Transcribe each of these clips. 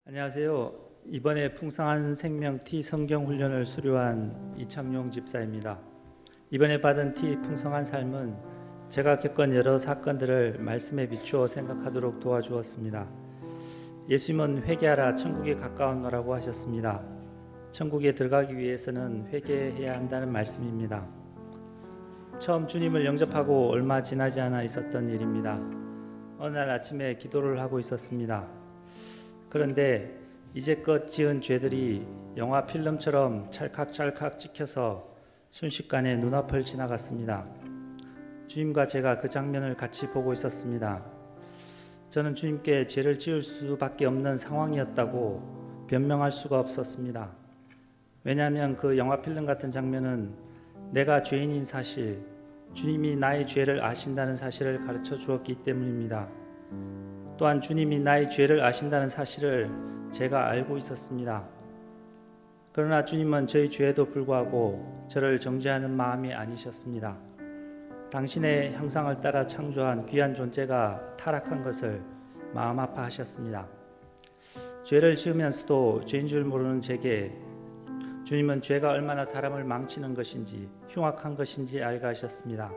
안녕하세요. 이번에 풍성한 생명 T 성경 훈련을 수료한 이창용 집사입니다. 이번에 받은 T 풍성한 삶은 제가 겪은 여러 사건들을 말씀에 비추어 생각하도록 도와주었습니다. 예수님은 회개하라 천국에 가까웠노라고 하셨습니다. 천국에 들어가기 위해서는 회개해야 한다는 말씀입니다. 처음 주님을 영접하고 얼마 지나지 않아 있었던 일입니다. 어느 날 아침에 기도를 하고 있었습니다. 그런데 이제껏 지은 죄들이 영화 필름처럼 찰칵찰칵 찍혀서 순식간에 눈앞을 지나갔습니다. 주님과 제가 그 장면을 같이 보고 있었습니다. 저는 주님께 죄를 지을 수밖에 없는 상황이었다고 변명할 수가 없었습니다. 왜냐하면 그 영화 필름 같은 장면은 내가 죄인인 사실, 주님이 나의 죄를 아신다는 사실을 가르쳐 주었기 때문입니다. 또한 주님이 나의 죄를 아신다는 사실을 제가 알고 있었습니다. 그러나 주님은 저희 죄에도 불구하고 저를 정죄하는 마음이 아니셨습니다. 당신의 형상을 따라 창조한 귀한 존재가 타락한 것을 마음 아파하셨습니다. 죄를 지으면서도 죄인 줄 모르는 제게 주님은 죄가 얼마나 사람을 망치는 것인지 흉악한 것인지 알게 하셨습니다.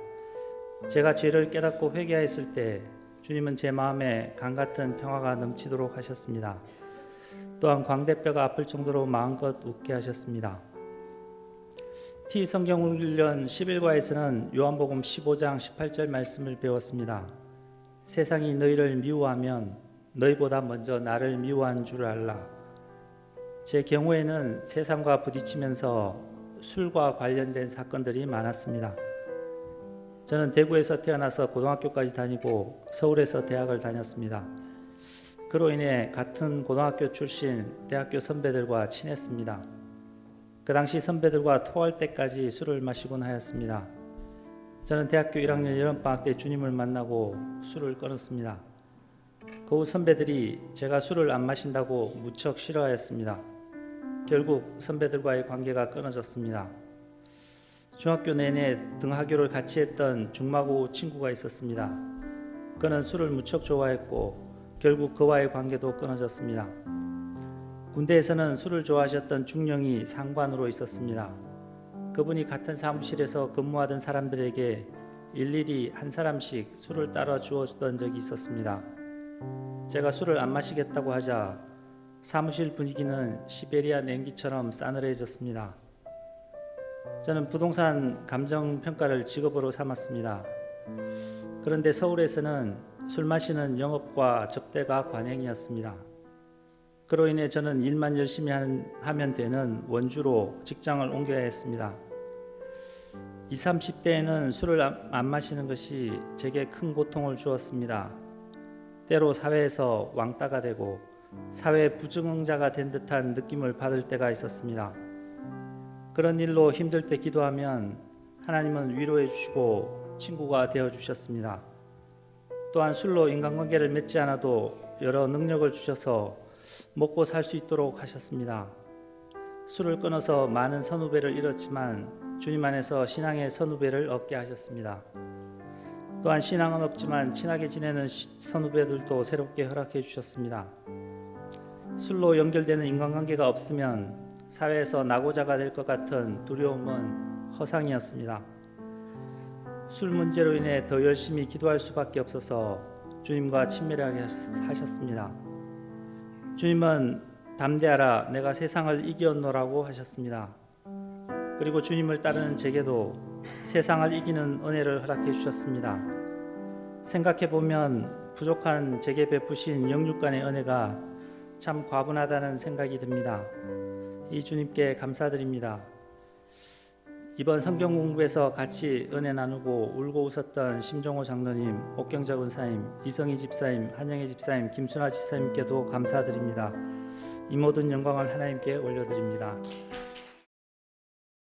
제가 죄를 깨닫고 회개했을 때 주님은 제 마음에 강같은 평화가 넘치도록 하셨습니다. 또한 광대뼈가 아플 정도로 마음껏 웃게 하셨습니다. T 성경훈련 11과에서는 요한복음 15장 18절 말씀을 배웠습니다. 세상이 너희를 미워하면 너희보다 먼저 나를 미워한 줄 알라. 제 경우에는 세상과 부딪히면서 술과 관련된 사건들이 많았습니다. 저는 대구에서 태어나서 고등학교까지 다니고 서울에서 대학을 다녔습니다. 그로 인해 같은 고등학교 출신 대학교 선배들과 친했습니다. 그 당시 선배들과 토할 때까지 술을 마시곤 하였습니다. 저는 대학교 1학년 여름방학 때 주님을 만나고 술을 끊었습니다. 그 후 선배들이 제가 술을 안 마신다고 무척 싫어하였습니다. 결국 선배들과의 관계가 끊어졌습니다. 중학교 내내 등하교를 같이 했던 중마고 친구가 있었습니다. 그는 술을 무척 좋아했고 결국 그와의 관계도 끊어졌습니다. 군대에서는 술을 좋아하셨던 중령이 상관으로 있었습니다. 그분이 같은 사무실에서 근무하던 사람들에게 일일이 한 사람씩 술을 따라 주었던 적이 있었습니다. 제가 술을 안 마시겠다고 하자 사무실 분위기는 시베리아 냉기처럼 싸늘해졌습니다. 저는 부동산 감정평가를 직업으로 삼았습니다. 그런데 서울에서는 술 마시는 영업과 접대가 관행이었습니다. 그로 인해 저는 일만 열심히 하면 되는 원주로 직장을 옮겨야 했습니다. 20, 30대에는 술을 안 마시는 것이 제게 큰 고통을 주었습니다. 때로 사회에서 왕따가 되고 사회 부증응자가 된 듯한 느낌을 받을 때가 있었습니다. 그런 일로 힘들 때 기도하면 하나님은 위로해 주시고 친구가 되어 주셨습니다. 또한 술로 인간관계를 맺지 않아도 여러 능력을 주셔서 먹고 살 수 있도록 하셨습니다. 술을 끊어서 많은 선후배를 잃었지만 주님 안에서 신앙의 선후배를 얻게 하셨습니다. 또한 신앙은 없지만 친하게 지내는 선후배들도 새롭게 허락해 주셨습니다. 술로 연결되는 인간관계가 없으면 사회에서 낙오자가 될 것 같은 두려움은 허상이었습니다. 술 문제로 인해 더 열심히 기도할 수밖에 없어서 주님과 친밀하게 하셨습니다. 주님은 담대하라 내가 세상을 이겼노라고 하셨습니다. 그리고 주님을 따르는 제게도 세상을 이기는 은혜를 허락해 주셨습니다. 생각해 보면 부족한 제게 베푸신 영육간의 은혜가 참 과분하다는 생각이 듭니다. 이 주님께 감사드립니다. 이번 성경 공부에서 같이 은혜 나누고 울고 웃었던 심정호 장로님, 옥경자 권사님, 이성희 집사님, 한영애 집사님, 김순아 집사님께도 감사드립니다. 이 모든 영광을 하나님께 올려드립니다.